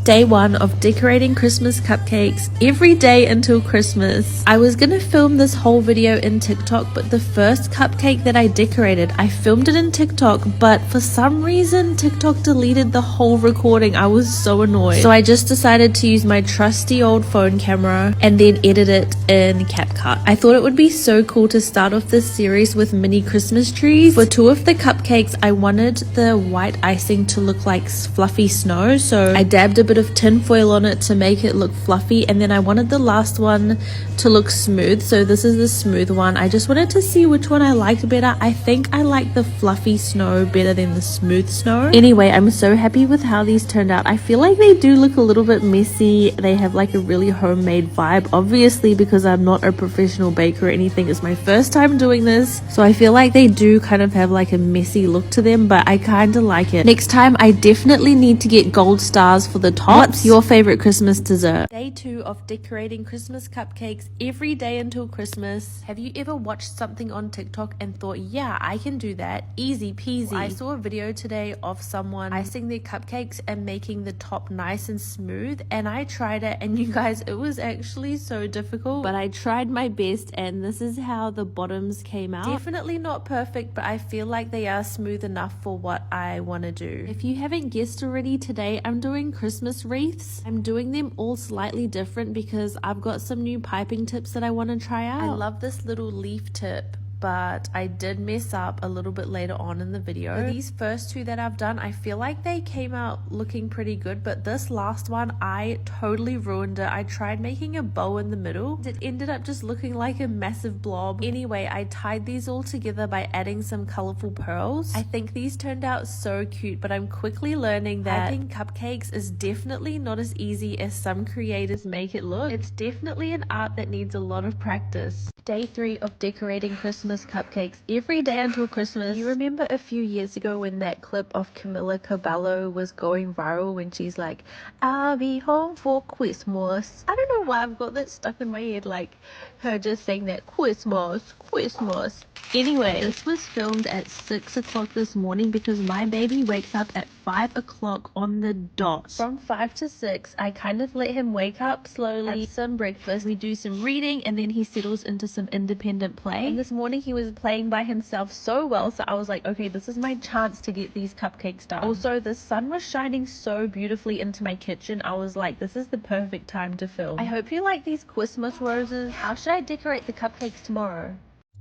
Day 1 of decorating Christmas cupcakes every day until Christmas. I was gonna film this whole video in TikTok, but the first cupcake that I decorated, I filmed it in TikTok, but for some reason TikTok deleted the whole recording. I was so annoyed. So I just decided to use my trusty old phone camera and then edit it in CapCut. I thought it would be so cool to start off this series with mini Christmas trees. For 2 of the cupcakes, I wanted the white icing to look like fluffy snow, so I dabbed a bit of tin foil on it to make it look fluffy, and then I wanted the last one to look smooth, so this is the smooth one. I just wanted to see which one I liked better. I think I like the fluffy snow better than the smooth snow. Anyway, I'm so happy with how these turned out. I feel like they do look a little bit messy. They have like a really homemade vibe, obviously because I'm not a professional baker or anything. It's my first time doing this, so I feel like they do kind of have like a messy look to them, but I kind of like it. Next time I definitely need to get gold stars for the top. What's your favorite Christmas dessert? Day 2 of decorating Christmas cupcakes every day until Christmas. Have you ever watched something on TikTok and thought, yeah, I can do that, easy peasy? I saw a video today of someone icing their cupcakes and making the top nice and smooth, and I tried it, and you guys, it was actually so difficult, but I tried my best, and this is how the bottoms came out. Definitely not perfect, but I feel like they are smooth enough for what I want to do. If you haven't guessed already, today I'm doing Christmas wreaths. I'm doing them all slightly different because I've got some new piping tips that I want to try out. I love this little leaf tip, but I did mess up a little bit later on in the video. For these first 2 that I've done, I feel like they came out looking pretty good, but this last one, I totally ruined it. I tried making a bow in the middle. It ended up just looking like a massive blob. Anyway, I tied these all together by adding some colorful pearls. I think these turned out so cute, but I'm quickly learning that piping cupcakes is definitely not as easy as some creators make it look. It's definitely an art that needs a lot of practice. Day 3 of decorating Christmas cupcakes every day until Christmas. You remember a few years ago when that clip of Camila Cabello was going viral when she's like, I'll be home for Christmas? I don't know why I've got that stuck in my head, like her just saying that Christmas. Anyway, this was filmed at 6 o'clock this morning because my baby wakes up at 5 o'clock on the dot. From 5 to 6, I kind of let him wake up slowly, have some breakfast, we do some reading, and then he settles into some independent play. And this morning he was playing by himself so well, so I was like, okay, this is my chance to get these cupcakes done. Also, the sun was shining so beautifully into my kitchen. I was like, this is the perfect time to film. I hope you like these Christmas roses. How should I decorate the cupcakes tomorrow?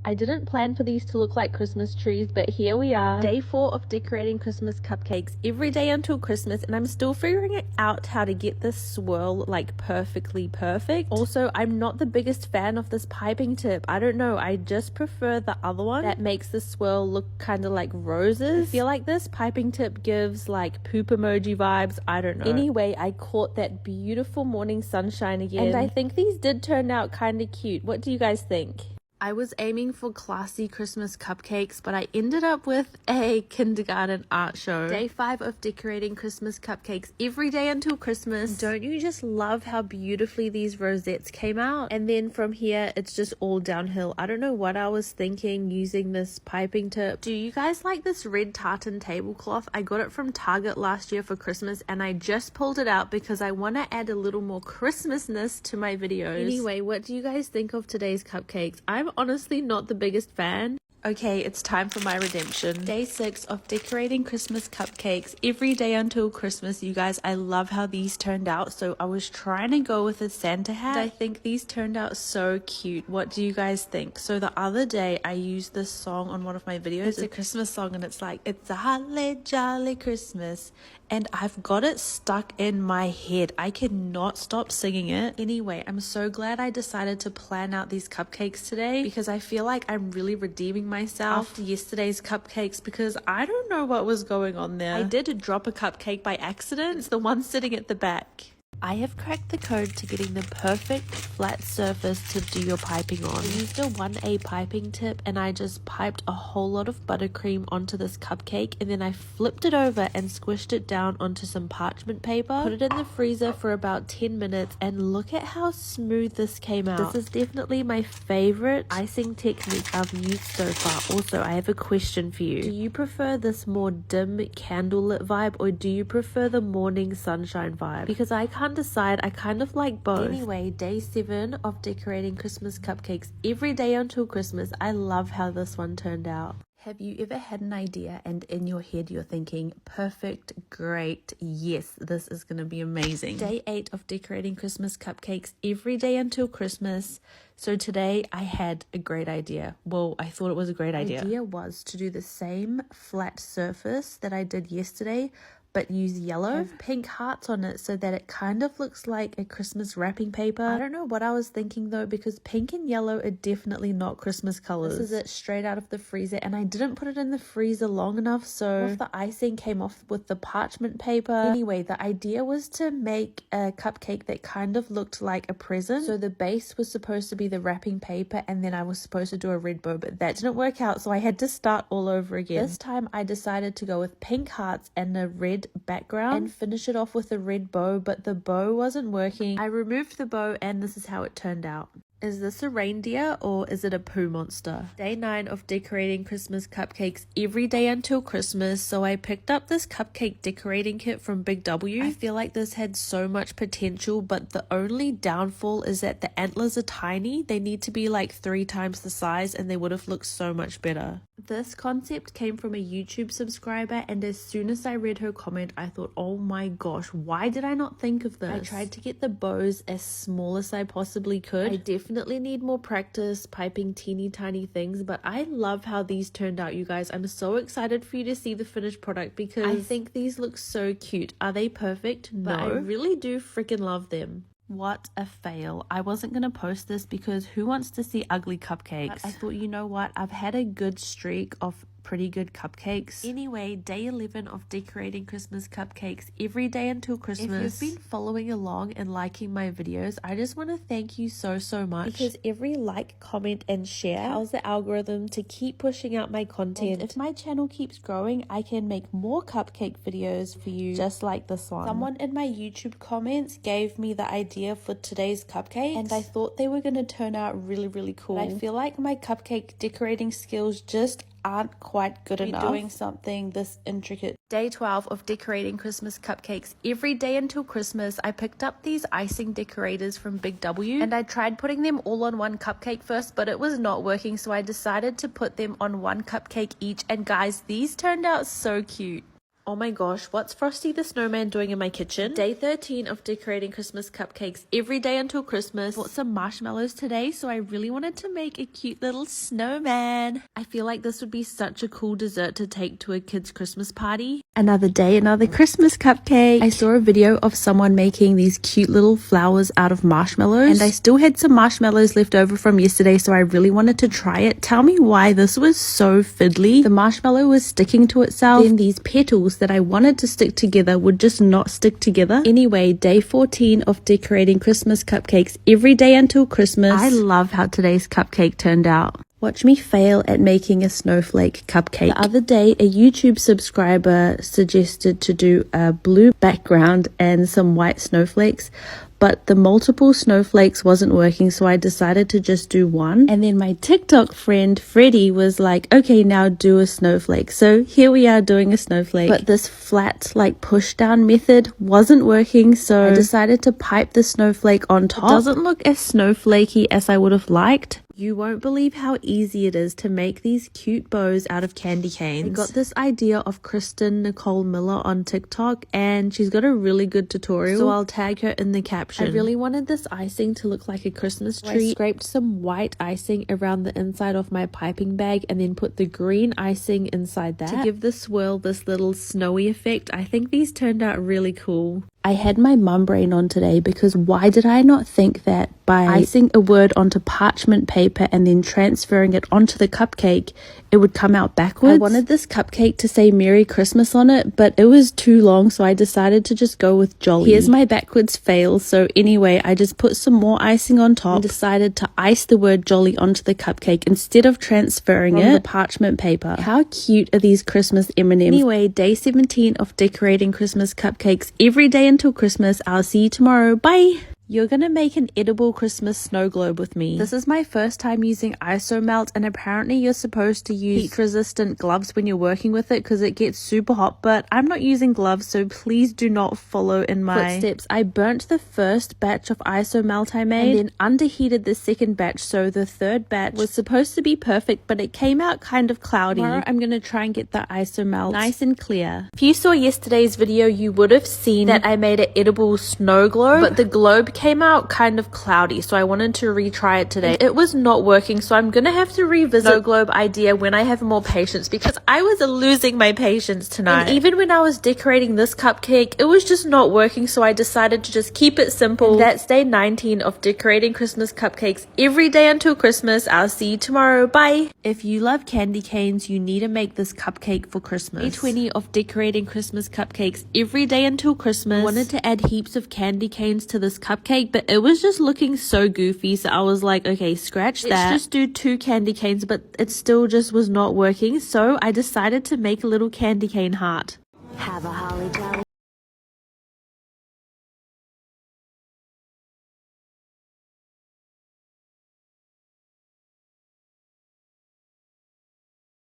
I didn't plan for these to look like Christmas trees, but here we are. Day 4 of decorating Christmas cupcakes every day until Christmas, and I'm still figuring out how to get this swirl like perfectly perfect. Also, I'm not the biggest fan of this piping tip. I don't know, I just prefer the other one that makes the swirl look kind of like roses. I feel like this piping tip gives like poop emoji vibes. I don't know. Anyway, I caught that beautiful morning sunshine again, and I think these did turn out kind of cute. What do you guys think? I was aiming for classy Christmas cupcakes, but I ended up with a kindergarten art show. Day 5 of decorating Christmas cupcakes every day until Christmas. Don't you just love how beautifully these rosettes came out? And then from here, it's just all downhill. I don't know what I was thinking using this piping tip. Do you guys like this red tartan tablecloth? I got it from Target last year for Christmas, and I just pulled it out because I want to add a little more Christmasness to my videos. Anyway, what do you guys think of today's cupcakes? I'm honestly not the biggest fan. Okay, it's time for my redemption. Day 6 of decorating Christmas cupcakes every day until Christmas. You guys, I love how these turned out. So I was trying to go with a Santa hat. I think these turned out so cute. What do you guys think? So the other day I used this song on one of my videos. It's a Christmas song, and it's like, it's a holly jolly Christmas. And I've got it stuck in my head. I cannot stop singing it. Anyway, I'm so glad I decided to plan out these cupcakes today because I feel like I'm really redeeming myself after yesterday's cupcakes because I don't know what was going on there. I did drop a cupcake by accident. It's the one sitting at the back. I have cracked the code to getting the perfect flat surface to do your piping on. I used a 1A piping tip and I just piped a whole lot of buttercream onto this cupcake, and then I flipped it over and squished it down onto some parchment paper, put it in the freezer for about 10 minutes, and look at how smooth this came out. This is definitely my favorite icing technique I've used so far. Also, I have a question for you. Do you prefer this more dim candlelit vibe, or do you prefer the morning sunshine vibe? Because I can't decide. I kind of like both. Anyway, day 7 of decorating Christmas cupcakes every day until Christmas. I love how this one turned out. Have you ever had an idea and in your head you're thinking, perfect, great, yes, this is going to be amazing? Day 8 of decorating Christmas cupcakes every day until Christmas. So today I had a great idea. Well, I thought it was a great idea. The idea was to do the same flat surface that I did yesterday, but use yellow with pink hearts on it so that it kind of looks like a Christmas wrapping paper. I don't know what I was thinking though, because pink and yellow are definitely not Christmas colors. This is it straight out of the freezer, and I didn't put it in the freezer long enough, so the icing came off with the parchment paper. Anyway, the idea was to make a cupcake that kind of looked like a present. So the base was supposed to be the wrapping paper, and then I was supposed to do a red bow, but that didn't work out, so I had to start all over again. This time I decided to go with pink hearts and a red background and finish it off with a red bow, but the bow wasn't working. I removed the bow and this is how it turned out. Is this a reindeer or is it a poo monster? Day 9 of decorating Christmas cupcakes every day until Christmas. So I picked up this cupcake decorating kit from Big W. I feel like this had so much potential, but the only downfall is that the antlers are tiny. They need to be like 3 times the size and they would have looked so much better. This concept came from a YouTube subscriber, and as soon as I read her comment, I thought, oh my gosh, why did I not think of this? I tried to get the bows as small as I possibly could. I definitely need more practice piping teeny tiny things, but I love how these turned out, you guys. I'm so excited for you to see the finished product because I think these look so cute. Are they perfect? No. But I really do freaking love them. What a fail. I wasn't going to post this because who wants to see ugly cupcakes? But I thought, you know what? I've had a good streak of pretty good cupcakes. Anyway, day 11 of decorating Christmas cupcakes every day until Christmas. If you've been following along and liking my videos, I just want to thank you so much, because every like, comment and share helps the algorithm to keep pushing out my content. And if my channel keeps growing, I can make more cupcake videos for you just like this one. Someone in my YouTube comments gave me the idea for today's cupcakes, and I thought they were going to turn out really cool. But I feel like my cupcake decorating skills just aren't quite good enough doing something this intricate. Day 12 of decorating Christmas cupcakes every day until Christmas. I picked up these icing decorators from Big W, and I tried putting them all on one cupcake first, but it was not working, so I decided to put them on one cupcake each, and guys, these turned out so cute. Oh my gosh, what's Frosty the Snowman doing in my kitchen? Day 13 of decorating Christmas cupcakes every day until Christmas. Bought some marshmallows today, so I really wanted to make a cute little snowman. I feel like this would be such a cool dessert to take to a kid's Christmas party. Another day, another Christmas cupcake. I saw a video of someone making these cute little flowers out of marshmallows, and I still had some marshmallows left over from yesterday, so I really wanted to try it. Tell me why this was so fiddly. The marshmallow was sticking to itself, then these petals that I wanted to stick together would just not stick together. Anyway, day 14 of decorating Christmas cupcakes every day until Christmas. I love how today's cupcake turned out. Watch me fail at making a snowflake cupcake. The other day, a YouTube subscriber suggested to do a blue background and some white snowflakes, but the multiple snowflakes wasn't working, so I decided to just do one. And then my TikTok friend Freddie was like, okay, now do a snowflake. So here we are doing a snowflake, but this flat like push down method wasn't working, so I decided to pipe the snowflake on top. It doesn't look as snowflakey as I would have liked. You won't believe how easy it is to make these cute bows out of candy canes. I got this idea of Kristen Nicole Miller on TikTok, and she's got a really good tutorial, so I'll tag her in the caption. I really wanted this icing to look like a Christmas tree. I scraped some white icing around the inside of my piping bag and then put the green icing inside that to give the swirl this little snowy effect. I think these turned out really cool. I had my mum brain on today because why did I not think that by icing a word onto parchment paper and then transferring it onto the cupcake, it would come out backwards? I wanted this cupcake to say Merry Christmas on it, but it was too long, so I decided to just go with Jolly. Here's my backwards fail. So anyway, I just put some more icing on top and decided to ice the word Jolly onto the cupcake instead of transferring it from the parchment paper. How cute are these Christmas M&Ms? Anyway, day 17 of decorating Christmas cupcakes every day until Christmas. I'll see you tomorrow. Bye! You're gonna make an edible Christmas snow globe with me. This is my first time using iso melt, and apparently you're supposed to use heat resistant gloves when you're working with it because it gets super hot, but I'm not using gloves, so please do not follow in my footsteps. I burnt the first batch of iso melt I made and then underheated the second batch, so the third batch was supposed to be perfect, but it came out kind of cloudy. Tomorrow I'm gonna try and get the iso melt nice and clear. If you saw yesterday's video, you would have seen that I made an edible snow globe, but the globe came out kind of cloudy, so I wanted to retry it today. It was not working, so I'm gonna have to revisit the globe idea when I have more patience, because I was losing my patience tonight. And even when I was decorating this cupcake, it was just not working, so I decided to just keep it simple. And that's day 19 of decorating Christmas cupcakes every day until Christmas. I'll see you tomorrow. Bye! If you love candy canes, you need to make this cupcake for Christmas. Day 20 of decorating Christmas cupcakes every day until Christmas. I wanted to add heaps of candy canes to this cupcake, but it was just looking so goofy, so I was like, okay, scratch that. Let's just do 2 candy canes, but it still just was not working, so I decided to make a little candy cane heart. Have a holly jolly.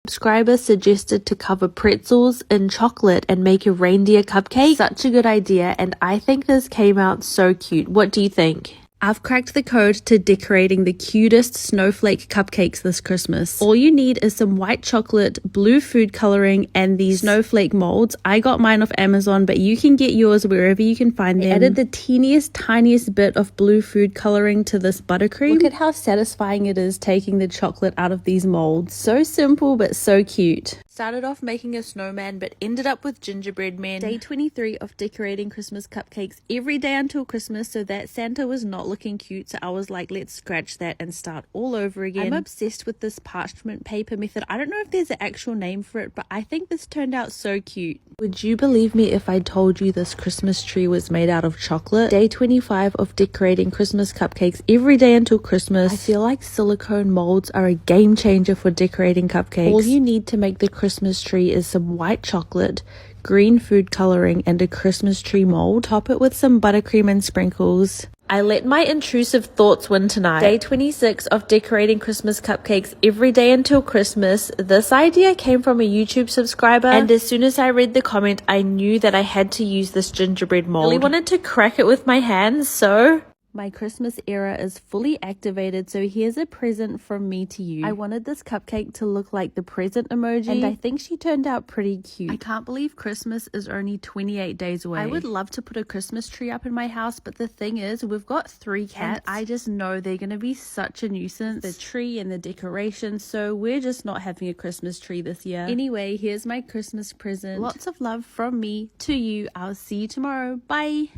Subscriber suggested to cover pretzels in chocolate and make a reindeer cupcake. Such a good idea, and I think this came out so cute. What do you think? I've cracked the code to decorating the cutest snowflake cupcakes this Christmas. All you need is some white chocolate, blue food coloring, and these snowflake molds. I got mine off Amazon, but you can get yours wherever you can find them. I added the teeniest, tiniest bit of blue food coloring to this buttercream. Look at how satisfying it is taking the chocolate out of these molds. So simple, but so cute. Started off making a snowman, but ended up with gingerbread men. Day 23 of decorating Christmas cupcakes every day until Christmas, so that Santa was not looking cute, so I was like, let's scratch that and start all over again. I'm obsessed with this parchment paper method. I don't know if there's an actual name for it, but I think this turned out so cute. Would you believe me if I told you this Christmas tree was made out of chocolate? Day 25 of decorating Christmas cupcakes every day until Christmas. I feel like silicone molds are a game changer for decorating cupcakes. All you need to make the Christmas tree is some white chocolate, green food coloring, and a Christmas tree mold. Top it with some buttercream and sprinkles. I let my intrusive thoughts win tonight. Day 26 of decorating Christmas cupcakes every day until Christmas. This idea came from a YouTube subscriber, and as soon as I read the comment, I knew that I had to use this gingerbread mold. I really wanted to crack it with my hands, so my Christmas era is fully activated, so here's a present from me to you. I wanted this cupcake to look like the present emoji, and I think she turned out pretty cute. I can't believe Christmas is only 28 days away. I would love to put a Christmas tree up in my house, but the thing is, we've got 3 cats. And I just know they're gonna be such a nuisance, the tree and the decorations, so we're just not having a Christmas tree this year. Anyway, here's my Christmas present. Lots of love from me to you. I'll see you tomorrow. Bye!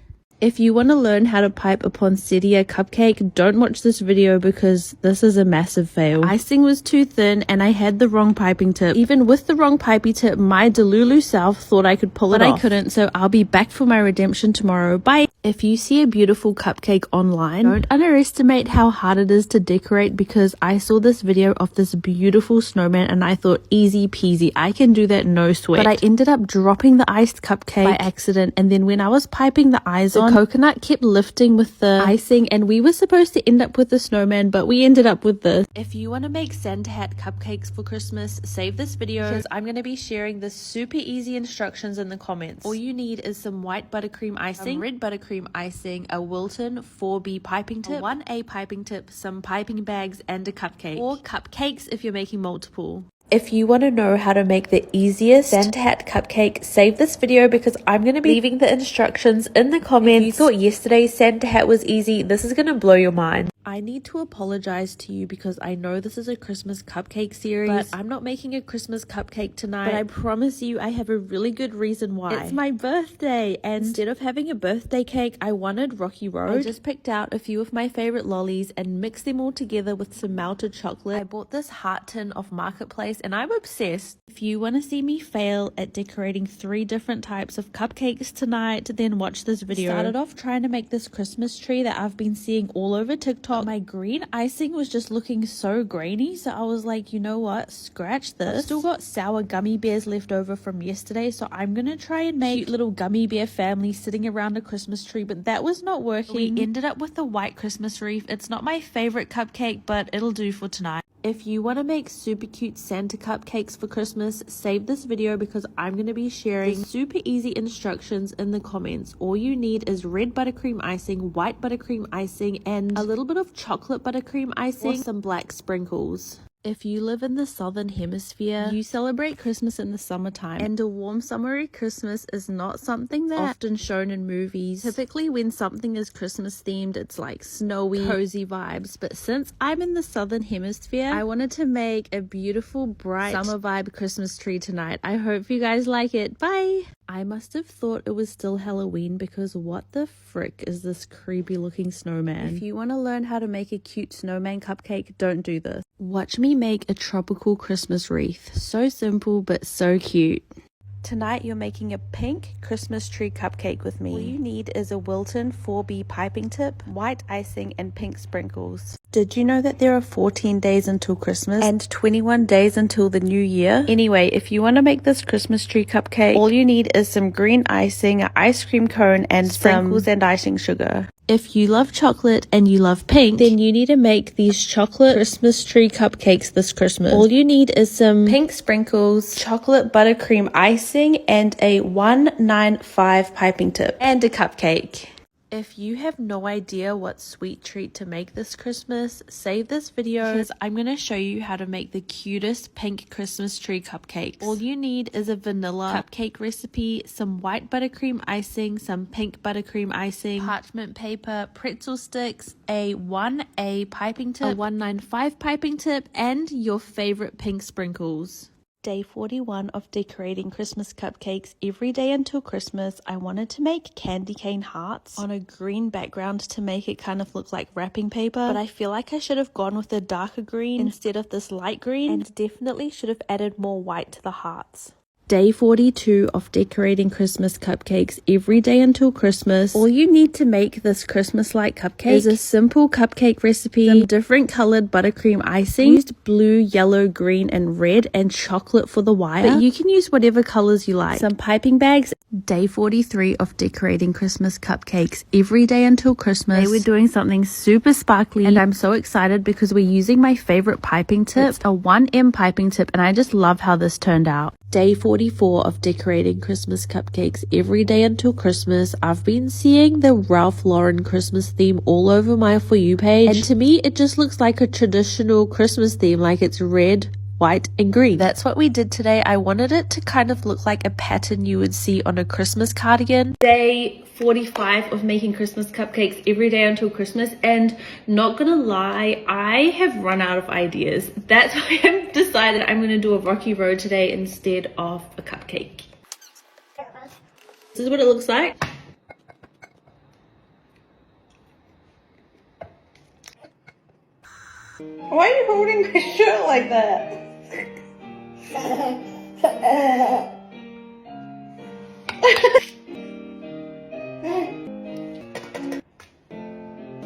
If you want to learn how to pipe a poinsettia cupcake, don't watch this video because this is a massive fail. Icing was too thin and I had the wrong piping tip. Even with the wrong piping tip, my Delulu self thought I could pull it off. But I couldn't, so I'll be back for my redemption tomorrow. Bye! If you see a beautiful cupcake online, don't underestimate how hard it is to decorate, because I saw this video of this beautiful snowman and I thought, easy peasy, I can do that, no sweat. But I ended up dropping the iced cupcake by accident, and then when I was piping the eyes on, coconut kept lifting with the icing, and we were supposed to end up with the snowman, but we ended up with this. If you want to make Santa hat cupcakes for Christmas, save this video because I'm going to be sharing the super easy instructions in the comments. All you need is some white buttercream icing, red buttercream icing, a Wilton 4B piping tip, a 1A piping tip, some piping bags, and a cupcake. Or cupcakes if you're making multiple. If you want to know how to make the easiest Santa hat cupcake, save this video because I'm going to be leaving the instructions in the comments. If you thought yesterday's Santa hat was easy, this is going to blow your mind. I need to apologize to you because I know this is a Christmas cupcake series, but I'm not making a Christmas cupcake tonight. But I promise you I have a really good reason why. It's my birthday, and instead of having a birthday cake, I wanted Rocky Road. I just picked out a few of my favorite lollies and mixed them all together with some melted chocolate. I bought this heart tin off Marketplace and I'm obsessed. If you want to see me fail at decorating 3 different types of cupcakes tonight, then watch this video. Started off trying to make this Christmas tree that I've been seeing all over TikTok. My green icing was just looking so grainy, so I was like, you know what, scratch this. I've still got sour gummy bears left over from yesterday, so I'm gonna try and make cute little gummy bear family sitting around a Christmas tree, but that was not working. We ended up with the white Christmas wreath. It's not my favorite cupcake, but it'll do for tonight. If you want to make super cute Santa cupcakes for Christmas, save this video because I'm going to be sharing super easy instructions in the comments. All you need is red buttercream icing, white buttercream icing, and a little bit of chocolate buttercream icing, or some black sprinkles. If you live in the southern hemisphere, you celebrate Christmas in the summertime, and a warm summery Christmas is not something that's often shown in movies. Typically when something is Christmas themed, it's like snowy, cozy vibes, but since I'm in the southern hemisphere, I wanted to make a beautiful, bright summer vibe Christmas tree tonight. I hope you guys like it. Bye! I must have thought it was still Halloween because what the frick is this creepy looking snowman? If you want to learn how to make a cute snowman cupcake, don't do this. Watch me make a tropical Christmas wreath. So simple but so cute. Tonight you're making a pink Christmas tree cupcake with me. All you need is a Wilton 4B piping tip, white icing, and pink sprinkles. Did you know that there are 14 days until Christmas and 21 days until the new year? Anyway, if you want to make this Christmas tree cupcake, all you need is some green icing, an ice cream cone, and sprinkles and icing sugar. If you love chocolate and you love pink, then you need to make these chocolate Christmas tree cupcakes this Christmas. All you need is some pink sprinkles, chocolate buttercream icing, and a 195 piping tip, and a cupcake. If you have no idea what sweet treat to make this Christmas, save this video because I'm going to show you how to make the cutest pink Christmas tree cupcakes. All you need is a vanilla cupcake recipe, some white buttercream icing, some pink buttercream icing, parchment paper, pretzel sticks, a 1A piping tip, a 195 piping tip, and your favorite pink sprinkles. Day 41 of decorating Christmas cupcakes. Every day until Christmas, I wanted to make candy cane hearts on a green background to make it kind of look like wrapping paper, but I feel like I should have gone with a darker green instead of this light green, and definitely should have added more white to the hearts. Day 42 of decorating Christmas cupcakes. Every day until Christmas. All you need to make this Christmas-like cupcake is a simple cupcake recipe, some different colored buttercream icing, used blue, yellow, green, and red, and chocolate for the wire, but you can use whatever colors you like. Some piping bags. Day 43 of decorating Christmas cupcakes. Every day until Christmas. Today we're doing something super sparkly, and I'm so excited because we're using my favorite piping tip. It's a 1M piping tip, and I just love how this turned out. Day 44 of decorating Christmas cupcakes. Every day until Christmas. I've been seeing the Ralph Lauren Christmas theme all over my For You page, and to me it just looks like a traditional Christmas theme, like it's red, white, and green. That's what we did today. I wanted it to kind of look like a pattern you would see on a Christmas cardigan. Day 45 of making Christmas cupcakes every day until Christmas, and not gonna lie, I have run out of ideas. That's why I've decided I'm gonna do a Rocky Road today instead of a cupcake. This is what it looks like. Why are you holding my shirt like that?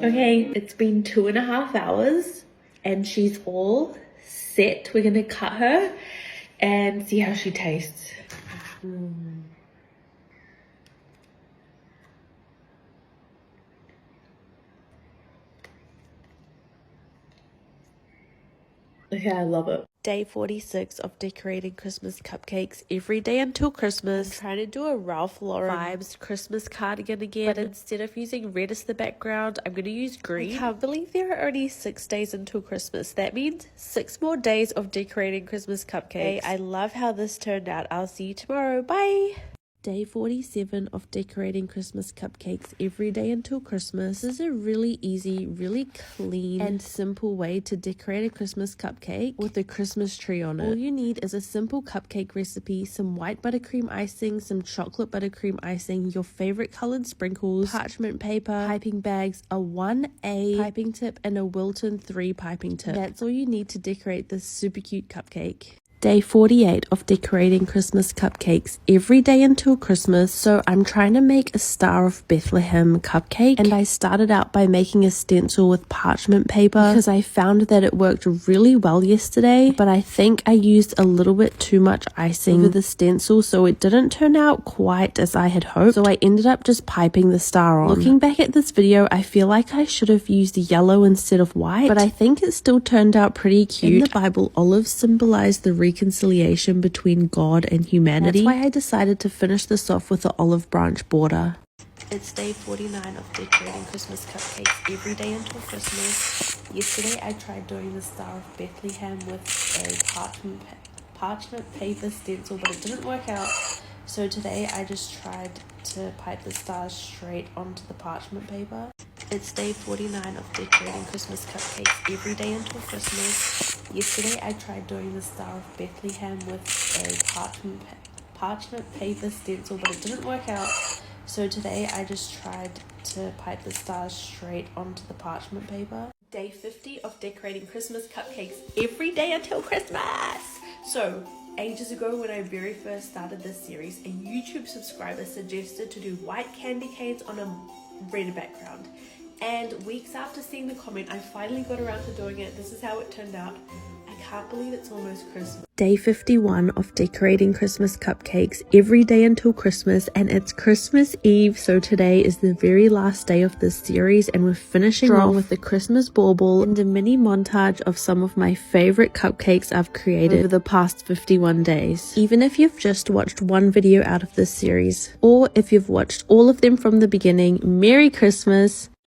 Okay, it's been 2.5 hours and she's all set. We're gonna cut her and see how she tastes. Okay, I love it. Day 46 of decorating Christmas cupcakes every day until Christmas. I'm trying to do a Ralph Lauren vibes Christmas cardigan again, but instead of using red as the background, I'm going to use green. I can't believe there are only 6 days until Christmas. That means 6 more days of decorating Christmas cupcakes. Hey, I love how this turned out. I'll see you tomorrow. Bye! Day 47 of decorating Christmas cupcakes every day until Christmas. This is a really easy, really clean and simple way to decorate a Christmas cupcake with a Christmas tree on it. All you need is a simple cupcake recipe, some white buttercream icing, some chocolate buttercream icing, your favorite colored sprinkles, parchment paper, piping bags, a 1A piping tip, and a Wilton 3 piping tip. That's all you need to decorate this super cute cupcake. Day 48 of decorating Christmas cupcakes every day until Christmas. So I'm trying to make a Star of Bethlehem cupcake, and I started out by making a stencil with parchment paper because I found that it worked really well yesterday, but I think I used a little bit too much icing over the stencil, so it didn't turn out quite as I had hoped, so I ended up just piping the star on. Looking back at this video, I feel like I should have used yellow instead of white, but I think it still turned out pretty cute. In the Bible, olives symbolize the reconciliation between God and humanity. That's why I decided to finish this off with an olive branch border. It's day 49 of decorating Christmas cupcakes every day until Christmas. Yesterday I tried doing the Star of Bethlehem with a parchment paper stencil, but it didn't work out. So today I just tried to pipe the stars straight onto the parchment paper. It's day 49 of decorating Christmas cupcakes every day until Christmas. Yesterday I tried doing the Star of Bethlehem with a parchment paper stencil, but it didn't work out. So today I just tried to pipe the stars straight onto the parchment paper. Day 50 of decorating Christmas cupcakes every day until Christmas. So ages ago, when I very first started this series, a YouTube subscriber suggested to do white candy canes on a red background. And weeks after seeing the comment, I finally got around to doing it. This is how it turned out. I can't believe it's almost Christmas. Day 51 of decorating Christmas cupcakes every day until Christmas, and it's Christmas Eve, so today is the very last day of this series, and we're finishing off with the Christmas bauble and a mini montage of some of my favorite cupcakes I've created over the past 51 days. Even if you've just watched one video out of this series, or if you've watched all of them from the beginning, Merry Christmas!